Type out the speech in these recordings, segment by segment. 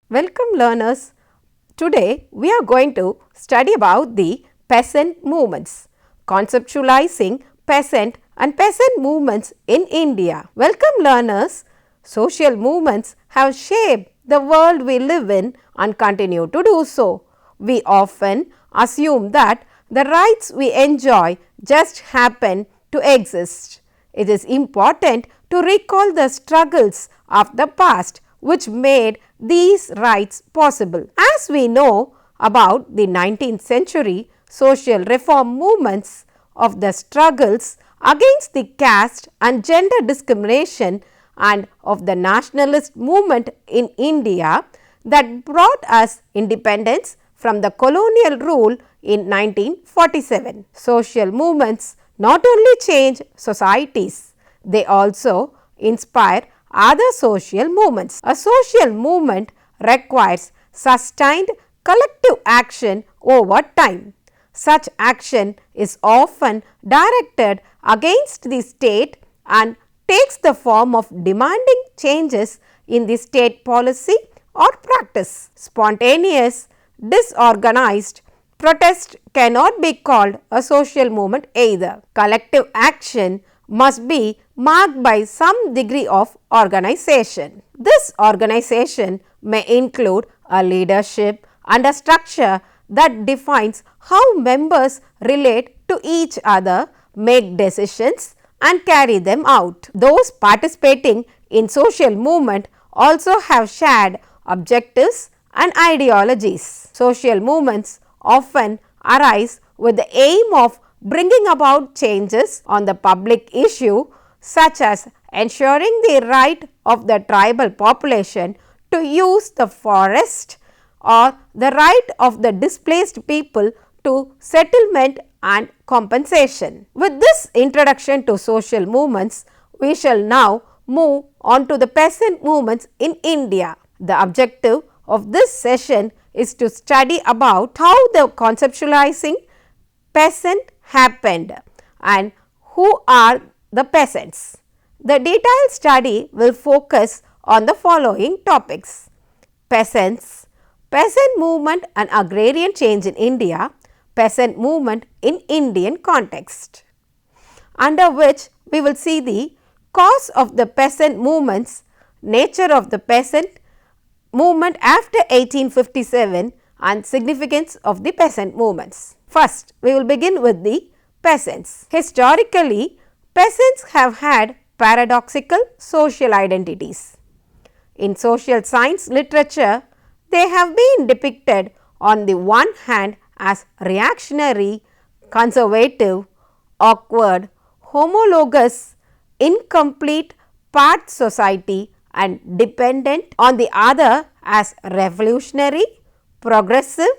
Welcome learners. Today we are going to study about the peasant movements, conceptualizing peasant and peasant movements in India. Welcome learners. Social movements have shaped the world we live in and continue to do so. We often assume that the rights we enjoy just happen to exist. It is important to recall the struggles of the past which made these rights possible. As we know about the 19th century social reform movements of the struggles against the caste and gender discrimination and of the nationalist movement in India that brought us independence from the colonial rule in 1947. Social movements not only change societies, they also inspire other social movements. A social movement requires sustained collective action over time. Such action is often directed against the state and takes the form of demanding changes in the state policy or practice. Spontaneous, disorganized protest cannot be called a social movement either. Collective action must be marked by some degree of organization. This organization may include a leadership and a structure that defines how members relate to each other, make decisions and carry them out. Those participating in social movement also have shared objectives and ideologies. Social movements often arise with the aim of bringing about changes on the public issue such as ensuring the right of the tribal population to use the forest or the right of the displaced people to settlement and compensation. With this introduction to social movements, we shall now move on to the peasant movements in India. The objective of this session is to study about how the conceptualizing peasant happened and who are the peasants. The detailed study will focus on the following topics: peasants, peasant movement and agrarian change in India, peasant movement in Indian context, under which we will see the cause of the peasant movements, nature of the peasant movement after 1857 and significance of the peasant movements. First, we will begin with the peasants. Historically, peasants have had paradoxical social identities. In social science literature, they have been depicted on the one hand as reactionary, conservative, awkward, homologous, incomplete part society and dependent, on the other as revolutionary, progressive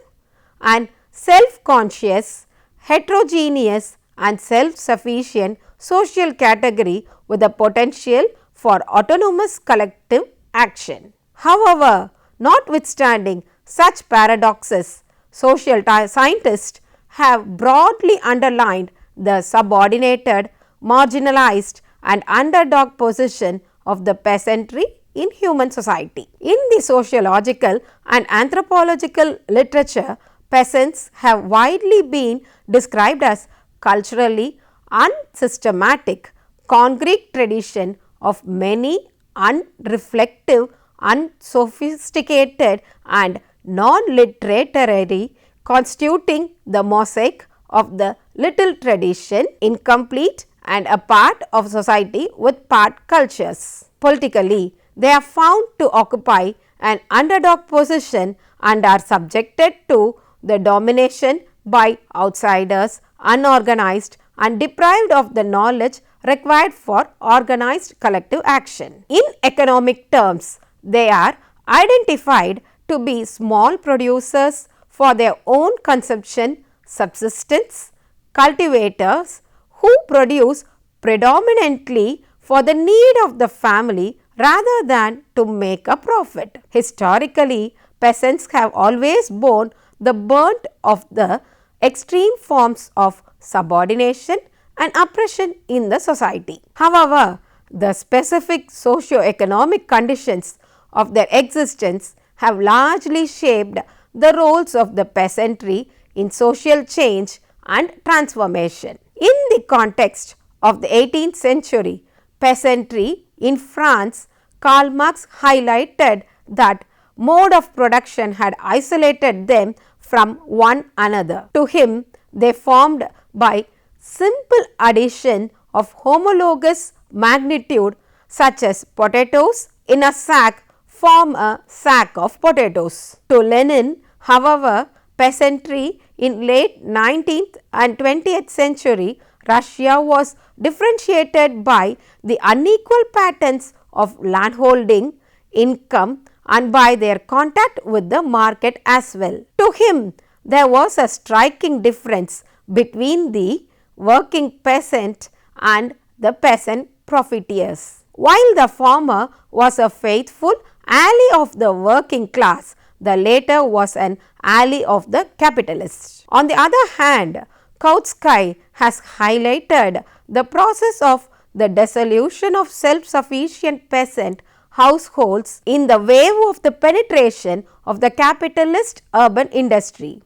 and self-conscious, heterogeneous and self-sufficient social category with the potential for autonomous collective action. However, notwithstanding such paradoxes, social scientists have broadly underlined the subordinated, marginalized and underdog position of the peasantry in human society. In the sociological and anthropological literature, peasants have widely been described as culturally unsystematic, concrete tradition of many unreflective, unsophisticated and non-literary, constituting the mosaic of the little tradition, incomplete and a part of society with part cultures. Politically, they are found to occupy an underdog position and are subjected to the domination by outsiders, unorganized and deprived of the knowledge required for organized collective action. In economic terms, they are identified to be small producers for their own consumption, subsistence, cultivators who produce predominantly for the need of the family rather than to make a profit. Historically, peasants have always borne the brunt of the extreme forms of subordination and oppression in the society. However, the specific socio-economic conditions of their existence have largely shaped the roles of the peasantry in social change and transformation. In the context of the 18th century peasantry in France, Karl Marx highlighted that mode of production had isolated them from one another. To him, they formed by simple addition of homologous magnitude such as potatoes in a sack form a sack of potatoes. To Lenin, however, peasantry in late 19th and 20th century Russia was differentiated by the unequal patterns of landholding, income and by their contact with the market as well. To him, there was a striking difference between the working peasant and the peasant profiteers. While the former was a faithful ally of the working class, the latter was an ally of the capitalists. On the other hand, Kautsky has highlighted the process of the dissolution of self-sufficient peasant households in the wave of the penetration of the capitalist urban industry.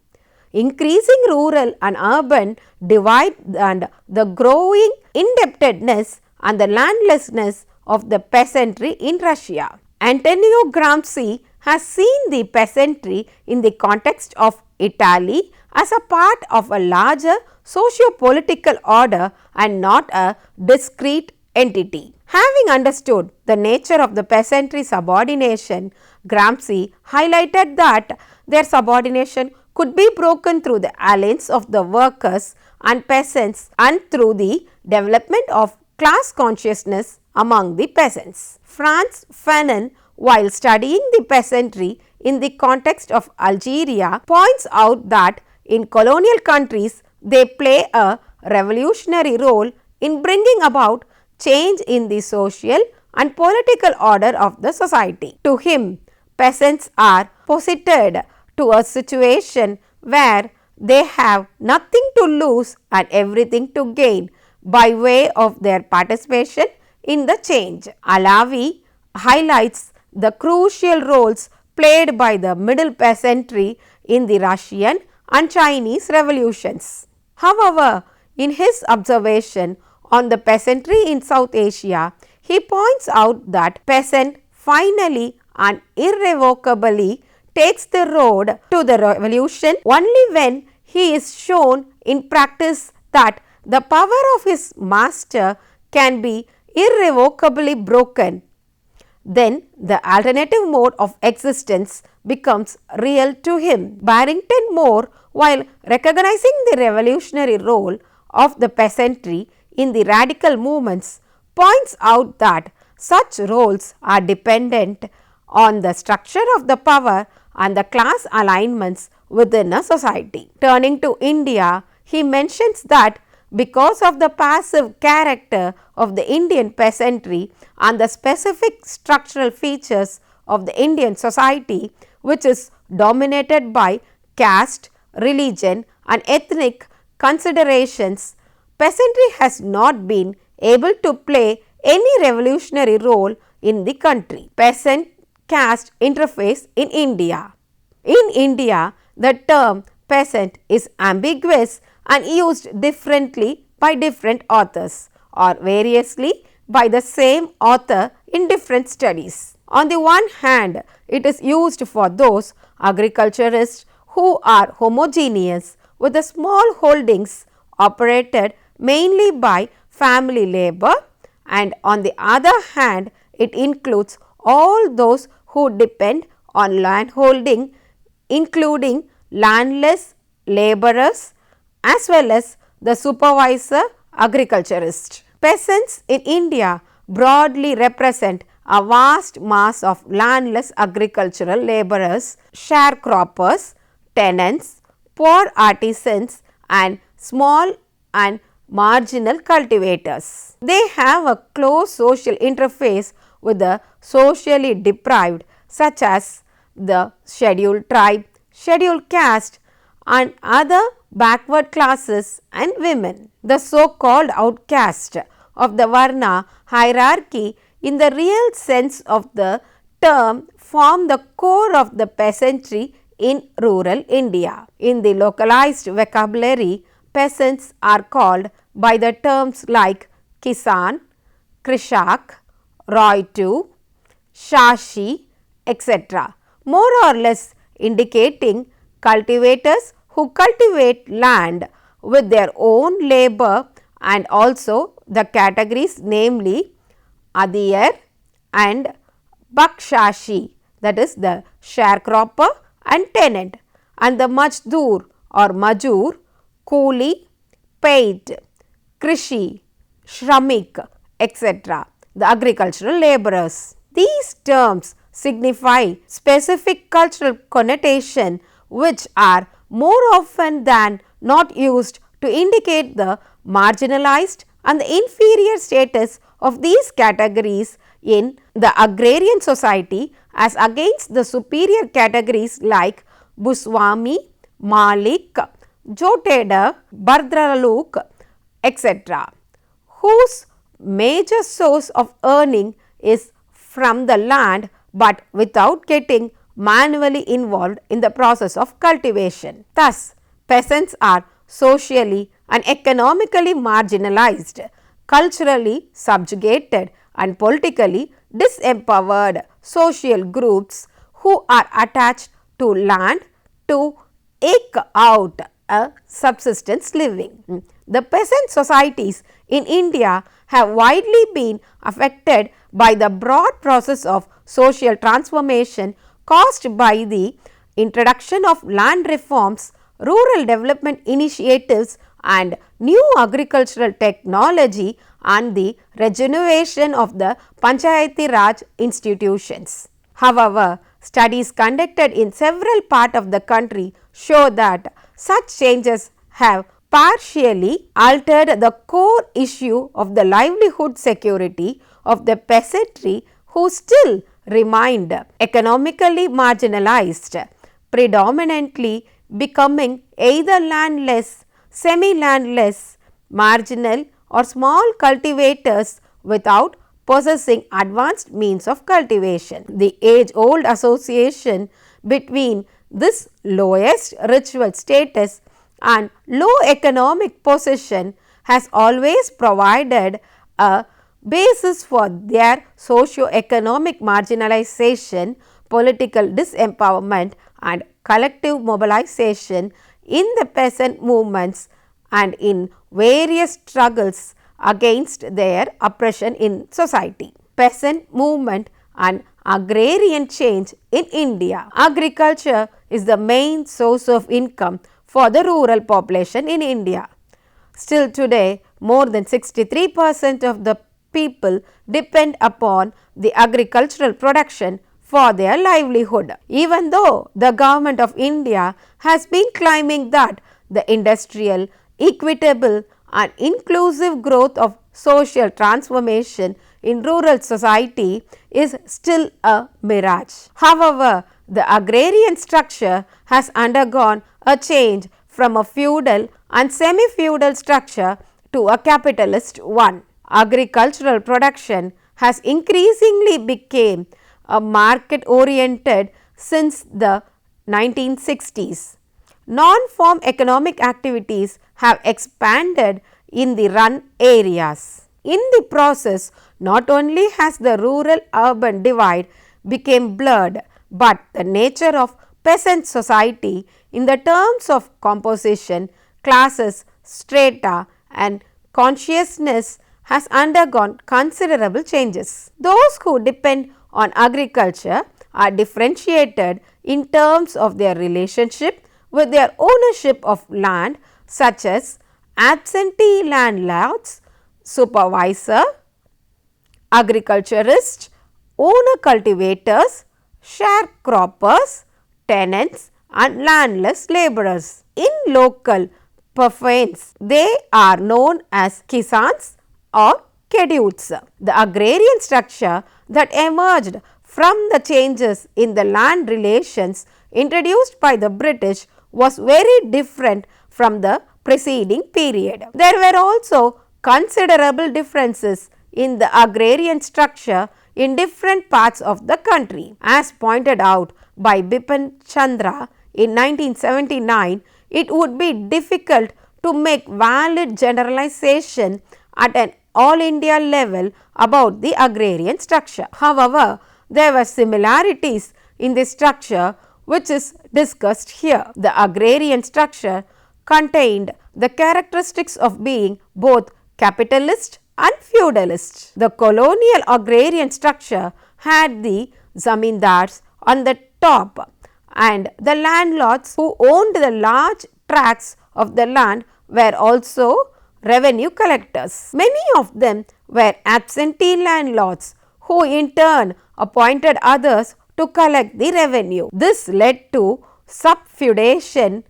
Increasing rural and urban divide and the growing indebtedness and the landlessness of the peasantry in Russia. Antonio Gramsci has seen the peasantry in the context of Italy as a part of a larger socio-political order and not a discrete entity. Having understood the nature of the peasantry subordination, Gramsci highlighted that their subordination could be broken through the alliance of the workers and peasants and through the development of class consciousness among the peasants. Franz Fanon, while studying the peasantry in the context of Algeria, points out that in colonial countries they play a revolutionary role in bringing about change in the social and political order of the society. To him, peasants are posited to a situation where they have nothing to lose and everything to gain by way of their participation in the change. Alavi highlights the crucial roles played by the middle peasantry in the Russian and Chinese revolutions. However, in his observation on the peasantry in South Asia, he points out that peasant finally and irrevocably takes the road to the revolution only when he is shown in practice that the power of his master can be irrevocably broken. Then the alternative mode of existence becomes real to him. Barrington Moore, while recognizing the revolutionary role of the peasantry in the radical movements, points out that such roles are dependent on the structure of the power and the class alignments within a society. Turning to India, he mentions that because of the passive character of the Indian peasantry and the specific structural features of the Indian society, which is dominated by caste, religion and ethnic considerations, peasantry has not been able to play any revolutionary role in the country. Peasant caste interface in India. In India, the term peasant is ambiguous and used differently by different authors or variously by the same author in different studies. On the one hand, it is used for those agriculturists who are homogeneous with the small holdings operated mainly by family labor, and on the other hand, it includes all those who depend on land holding, including landless laborers as well as the supervisor agriculturist. Peasants in India broadly represent a vast mass of landless agricultural laborers, sharecroppers, tenants, poor artisans and small and marginal cultivators. They have a close social interface with the socially deprived such as the scheduled tribe, scheduled caste and other backward classes and women. The so-called outcast of the Varna hierarchy in the real sense of the term form the core of the peasantry in rural India. In the localized vocabulary, peasants are called by the terms like Kisan, Krishak, Roitu, Shashi, etc., more or less indicating cultivators who cultivate land with their own labor, and also the categories namely Adiyar and Bakshashi, that is the sharecropper and tenant, and the Majdoor or Majur, Kuli, Paid, Krishi, Shramik, etc., the agricultural laborers. These terms signify specific cultural connotation which are more often than not used to indicate the marginalized and the inferior status of these categories in the agrarian society as against the superior categories like Buswami, Malik, Joteda, Bardraluk, etc., whose major source of earning is from the land, but without getting manually involved in the process of cultivation. Thus, peasants are socially and economically marginalized, culturally subjugated and politically disempowered social groups who are attached to land to eke out a subsistence living. The peasant societies in India have widely been affected by the broad process of social transformation caused by the introduction of land reforms, rural development initiatives and new agricultural technology and the regeneration of the Panchayati Raj institutions. However, studies conducted in several parts of the country show that such changes have partially altered the core issue of the livelihood security of the peasantry who still remained economically marginalized, predominantly becoming either landless, semi-landless, marginal or small cultivators without possessing advanced means of cultivation. The age-old association between this lowest ritual status and low economic position has always provided a basis for their socio-economic marginalization, political disempowerment and collective mobilization in the peasant movements and in various struggles against their oppression in society. Peasant movement and agrarian change in India. Agriculture is the main source of income for the rural population in India. Still today, more than 63% of the people depend upon the agricultural production for their livelihood. Even though the government of India has been claiming that the industrial, equitable and inclusive growth of social transformation in rural society is still a mirage. However, the agrarian structure has undergone a change from a feudal and semi-feudal structure to a capitalist one. Agricultural production has increasingly become a market oriented since the 1960s. Non-farm economic activities have expanded in the run areas. In the process, not only has the rural-urban divide become blurred, but the nature of peasant society in the terms of composition, classes, strata and consciousness has undergone considerable changes. Those who depend on agriculture are differentiated in terms of their relationship with their ownership of land, such as absentee landlords, supervisor, agriculturist, owner cultivators, sharecroppers, tenants and landless laborers. In local parlance, they are known as Kisans or Keduts. The agrarian structure that emerged from the changes in the land relations introduced by the British was very different from the preceding period. There were also considerable differences in the agrarian structure in different parts of the country. As pointed out by Bipin Chandra in 1979, it would be difficult to make valid generalization at an all India level about the agrarian structure. However, there were similarities in the structure which is discussed here. The agrarian structure contained the characteristics of being both capitalist and feudalist. The colonial agrarian structure had the zamindars on the top and the landlords who owned the large tracts of the land were also revenue collectors. Many of them were absentee landlords who in turn appointed others to collect the revenue. This led to subfeudation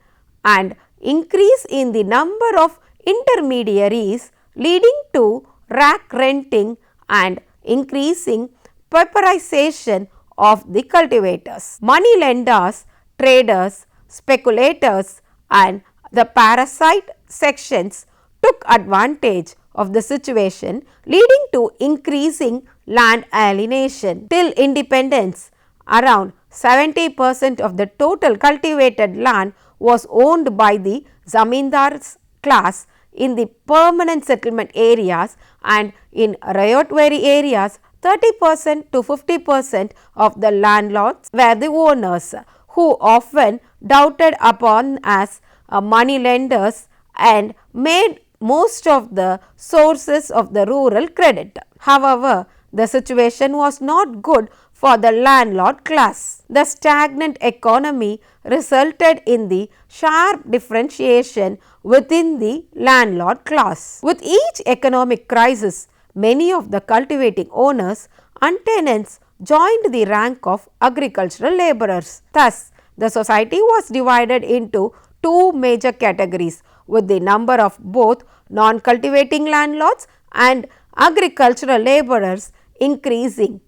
and increase in the number of intermediaries, leading to rack renting and increasing pauperization of the cultivators. Money lenders, traders, speculators and the parasite sections took advantage of the situation, leading to increasing land alienation. Till independence, around 70% of the total cultivated land was owned by the zamindars class in the permanent settlement areas, and in riotwary areas 30% to 50% of the landlords were the owners, who often doubted upon as money lenders and made most of the sources of the rural credit. However, the situation was not good for the landlord class. The stagnant economy resulted in the sharp differentiation within the landlord class. With each economic crisis, many of the cultivating owners and tenants joined the rank of agricultural laborers. Thus, the society was divided into two major categories, with the number of both non-cultivating landlords and agricultural laborers increasing,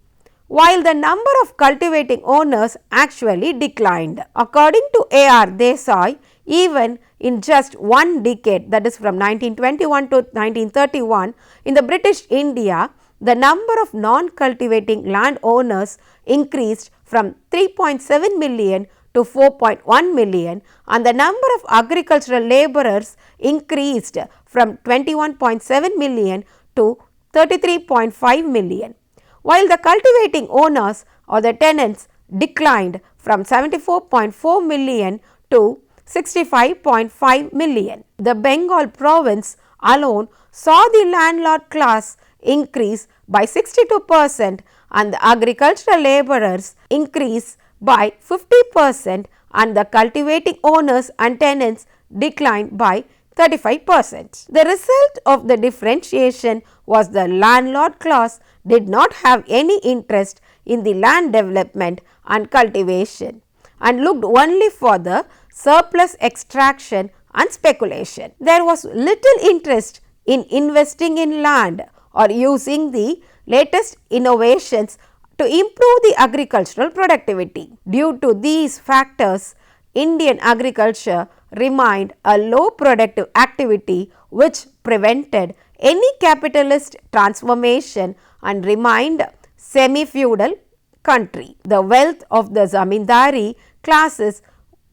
while the number of cultivating owners actually declined. According to A.R. Desai, even in just one decade, that is from 1921 to 1931, in the British India, the number of non-cultivating landowners increased from 3.7 million to 4.1 million, and the number of agricultural laborers increased from 21.7 million to 33.5 million, while the cultivating owners or the tenants declined from 74.4 million to 65.5 million. The Bengal province alone saw the landlord class increase by 62% and the agricultural laborers increase by 50%, and the cultivating owners and tenants declined by 35%. The result of the differentiation was the landlord class did not have any interest in the land development and cultivation and looked only for the surplus extraction and speculation. There was little interest in investing in land or using the latest innovations to improve the agricultural productivity. Due to these factors, Indian agriculture remained a low productive activity which prevented any capitalist transformation and remained semi-feudal country. The wealth of the zamindari classes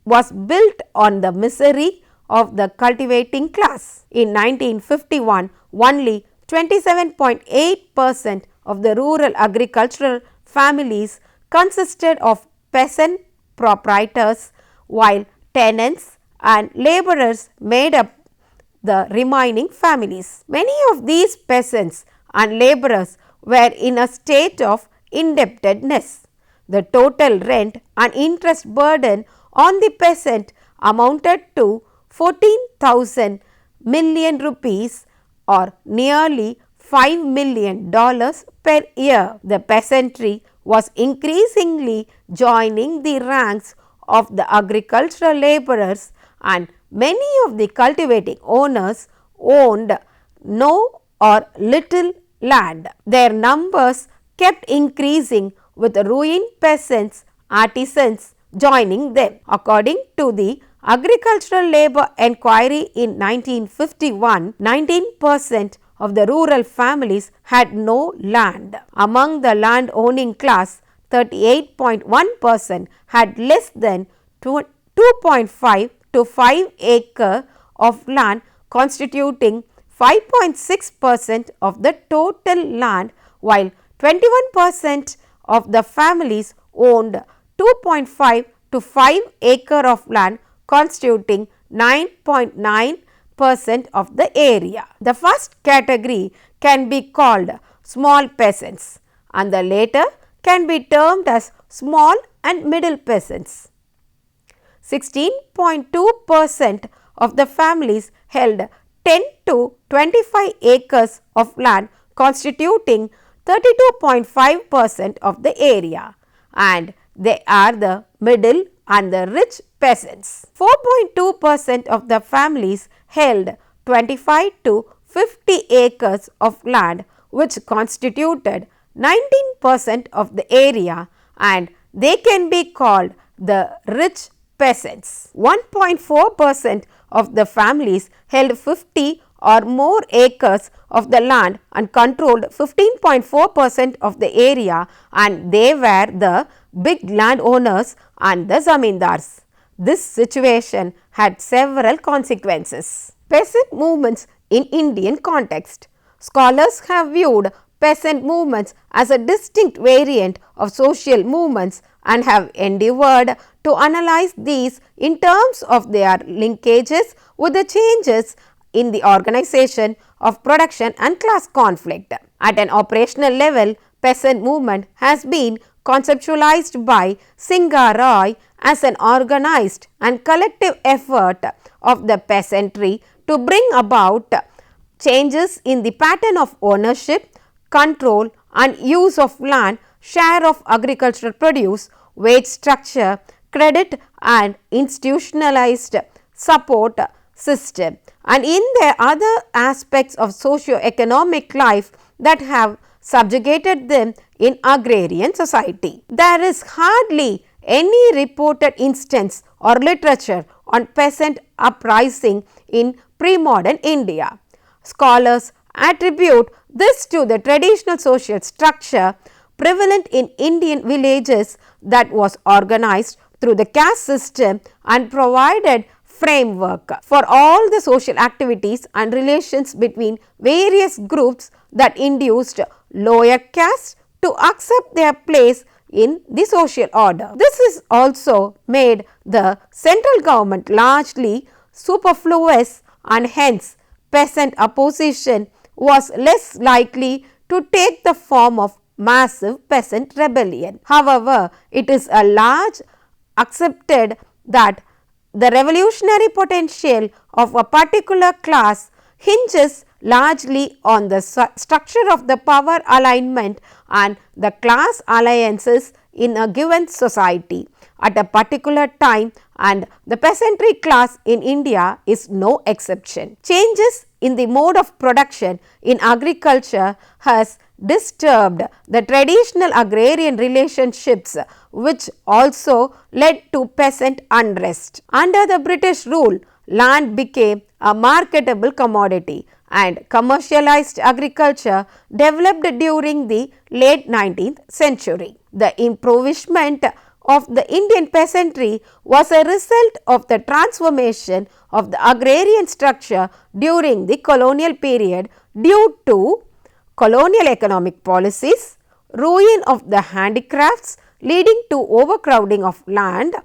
was built on the misery of the cultivating class. In 1951, only 27.8% of the rural agricultural families consisted of peasant proprietors, while tenants and laborers made up the remaining families. Many of these peasants and laborers were in a state of indebtedness. The total rent and interest burden on the peasant amounted to 14,000 million rupees or nearly $5 million per year. The peasantry was increasingly joining the ranks of the agricultural laborers, and many of the cultivating owners owned no or little land. Their numbers kept increasing with ruined peasants, artisans joining them. According to the Agricultural Labor Enquiry in 1951, 19% of the rural families had no land. Among the land owning class, 38.1% had less than 2.5 to 5 acre of land, constituting 5.6% of the total land, while 21% of the families owned 2.5 to 5 acre of land, constituting 9.9% of the area. The first category can be called small peasants and the later can be termed as small and middle peasants. 16.2% of the families held 10 to 25 acres of land, constituting 32.5% of the area, and they are the middle and the rich peasants. 4.2% of the families held 25 to 50 acres of land, which constituted 19% of the area, and they can be called the rich peasants. 1.4% of the families held 50 or more acres of the land and controlled 15.4% of the area, and they were the big landowners and the zamindars. This situation had several consequences. Peasant movements in Indian context. Scholars have viewed peasant movements as a distinct variant of social movements and have endeavoured to analyze these in terms of their linkages with the changes in the organization of production and class conflict. At an operational level, peasant movement has been conceptualized by Singha Roy as an organized and collective effort of the peasantry to bring about changes in the pattern of ownership, control and use of land, share of agricultural produce, wage structure, credit and institutionalized support system, and in the other aspects of socio-economic life that have subjugated them in agrarian society. There is hardly any reported instance or literature on peasant uprising in pre-modern India. Scholars attribute this to the traditional social structure prevalent in Indian villages that was organized through the caste system and provided framework for all the social activities and relations between various groups that induced lower castes to accept their place in the social order. This is also made the central government largely superfluous, and hence peasant opposition was less likely to take the form of massive peasant rebellion. However, it is a large accepted that the revolutionary potential of a particular class hinges largely on the structure of the power alignment and the class alliances in a given society at a particular time, and the peasantry class in India is no exception. Changes in the mode of production in agriculture has disturbed the traditional agrarian relationships, which also led to peasant unrest. Under the British rule, land became a marketable commodity and commercialized agriculture developed during the late 19th century. The impoverishment of the Indian peasantry was a result of the transformation of the agrarian structure during the colonial period due to colonial economic policies, ruin of the handicrafts leading to overcrowding of land,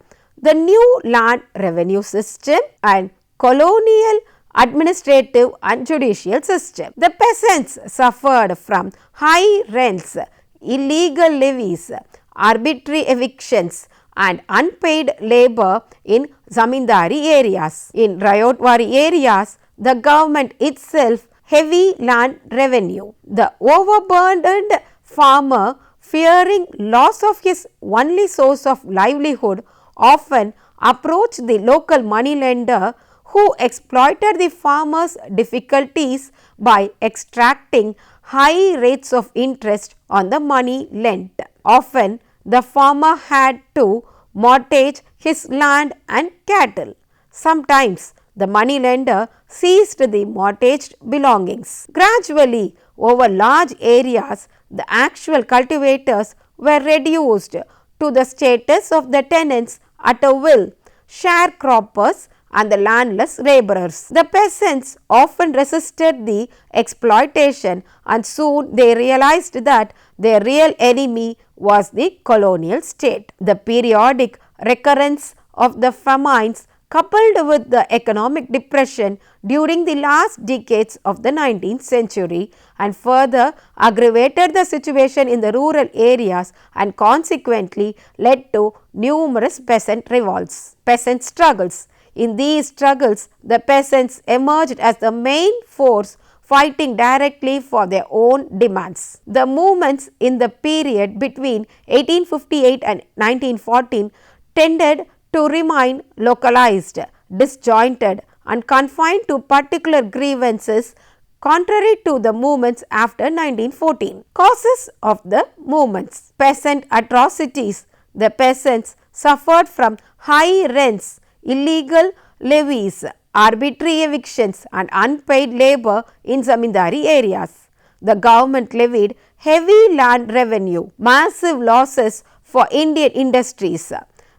the new land revenue system and colonial administrative and judicial system. The peasants suffered from high rents, illegal levies, arbitrary evictions and unpaid labor in zamindari areas. In Rayotwari areas, the government itself heavy land revenue. The overburdened farmer, fearing loss of his only source of livelihood, often approached the local moneylender who exploited the farmer's difficulties by extracting high rates of interest on the money lent. Often, the farmer had to mortgage his land and cattle. Sometimes, the moneylender seized the mortgaged belongings. Gradually, over large areas, the actual cultivators were reduced to the status of the tenants at a will, sharecroppers and the landless labourers. The peasants often resisted the exploitation, and soon they realized that their real enemy was the colonial state. The periodic recurrence of the famines coupled with the economic depression during the last decades of the 19th century and further aggravated the situation in the rural areas and consequently led to numerous peasant revolts, peasant struggles. In these struggles, the peasants emerged as the main force fighting directly for their own demands. The movements in the period between 1858 and 1914 tended to remain localized, disjointed and confined to particular grievances contrary to the movements after 1914. Causes of the movements: peasant atrocities. The peasants suffered from high rents, illegal levies, arbitrary evictions and unpaid labour in zamindari areas. The government levied heavy land revenue, massive losses for Indian industries.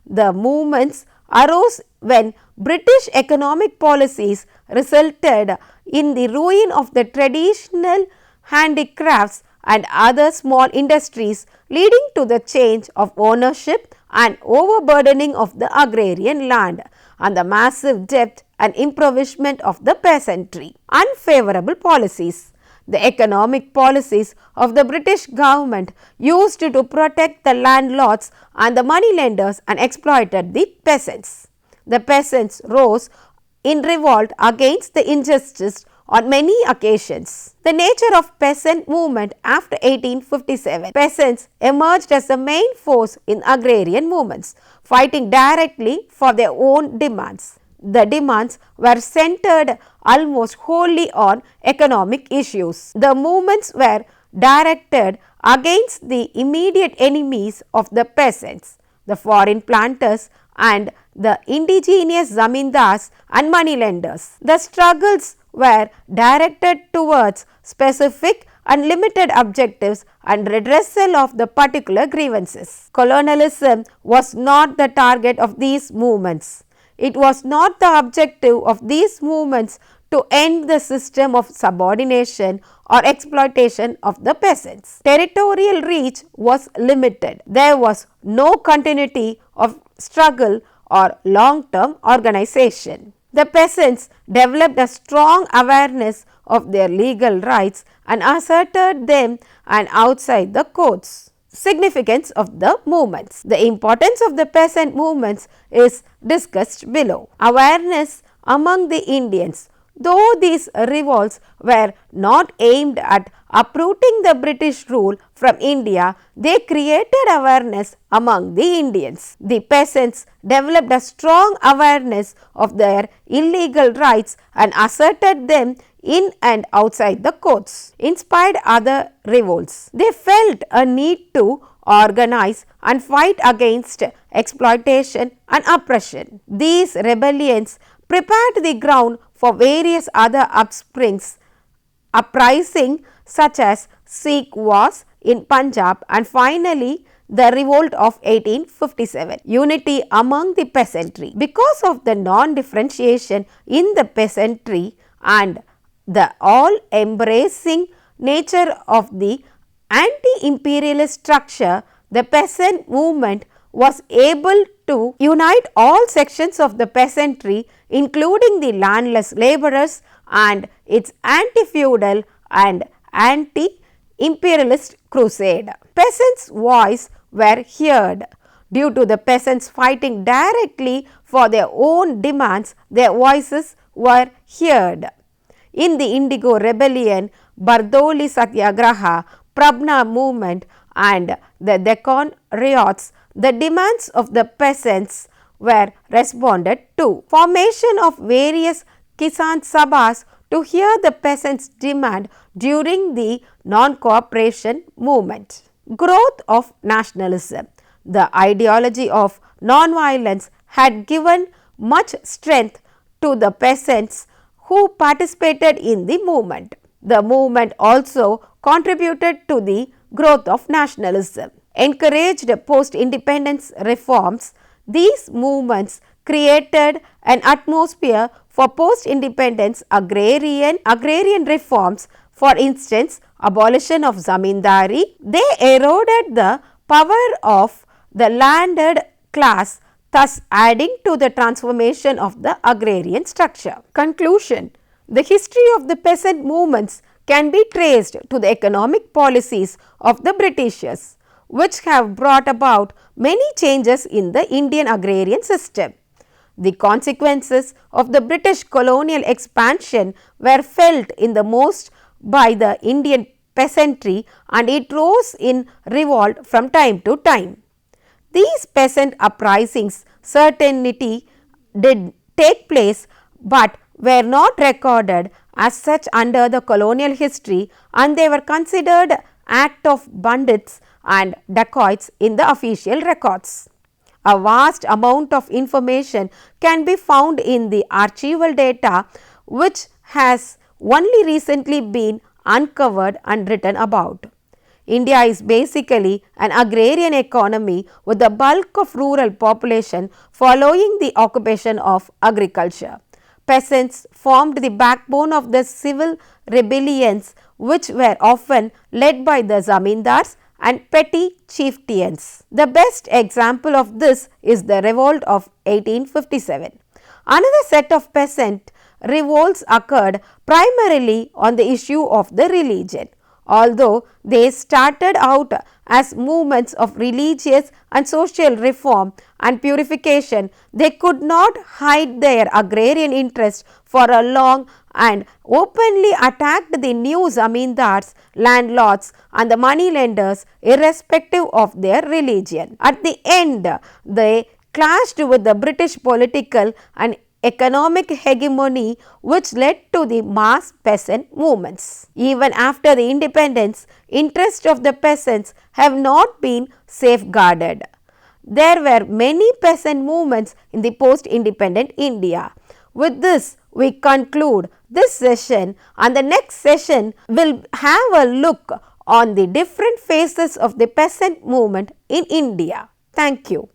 The movements arose when British economic policies resulted in the ruin of the traditional handicrafts and other small industries, leading to the change of ownership and overburdening of the agrarian land and the massive debt and impoverishment of the peasantry. Unfavorable policies. The economic policies of the British government used to protect the landlords and the moneylenders and exploited the peasants. The peasants rose in revolt against the injustice on many occasions. The nature of peasant movement after 1857. Peasants emerged as the main force in agrarian movements, fighting directly for their own demands. The demands were centered almost wholly on economic issues. The movements were directed against the immediate enemies of the peasants, the foreign planters and the indigenous zamindars and moneylenders. The struggles were directed towards specific and limited objectives and redressal of the particular grievances. Colonialism was not the target of these movements. It was not the objective of these movements to end the system of subordination or exploitation of the peasants. Territorial reach was limited. There was no continuity of struggle or long-term organization. The peasants developed a strong awareness of their legal rights and asserted them and outside the courts. Significance of the movements. The importance of the peasant movements is discussed below. Awareness among the Indians. Though these revolts were not aimed at uprooting the British rule from India, they created awareness among the Indians. The peasants developed a strong awareness of their illegal rights and asserted them in and outside the courts, inspired other revolts. They felt a need to organize and fight against exploitation and oppression. These rebellions prepared the ground for various other uprisings such as Sikh wars in Punjab and finally the revolt of 1857. Unity among the peasantry. Because of the non-differentiation in the peasantry and the all-embracing nature of the anti-imperialist structure, the peasant movement was able to unite all sections of the peasantry, including the landless labourers and its anti-feudal and anti-imperialist crusade. Peasants' voice were heard. Due to the peasants fighting directly for their own demands, their voices were heard. In the Indigo Rebellion, Bardoli Satyagraha, Prabna movement and the Deccan riots, the demands of the peasants were responded to. Formation of various Kisan Sabhas to hear the peasants' demand during the non-cooperation movement. Growth of nationalism. The ideology of non-violence had given much strength to the peasants who participated in the movement. The movement also contributed to the growth of nationalism. Encouraged post-independence reforms, these movements created an atmosphere for post-independence agrarian reforms, for instance, abolition of zamindari. They eroded the power of the landed class, thus adding to the transformation of the agrarian structure. Conclusion: the history of the peasant movements can be traced to the economic policies of the Britishers, which have brought about many changes in the Indian agrarian system. The consequences of the British colonial expansion were felt in the most by the Indian peasantry, and it rose in revolt from time to time. These peasant uprisings certainly did take place, but were not recorded as such under the colonial history, and they were considered act of bandits and dacoits in the official records. A vast amount of information can be found in the archival data, which has only recently been uncovered and written about. India is basically an agrarian economy with the bulk of rural population following the occupation of agriculture. Peasants formed the backbone of the civil rebellions, which were often led by the zamindars and petty chieftains. The best example of this is the revolt of 1857. Another set of peasant revolts occurred primarily on the issue of the religion. Although they started out as movements of religious and social reform and purification, they could not hide their agrarian interest for a long and openly attacked the new zamindars, landlords and the moneylenders irrespective of their religion. At the end, they clashed with the British political and economic hegemony, which led to the mass peasant movements. Even after the independence, interests of the peasants have not been safeguarded. There were many peasant movements in the post-independent India. With this, we conclude this session, and the next session will have a look on the different phases of the peasant movement in India. Thank you.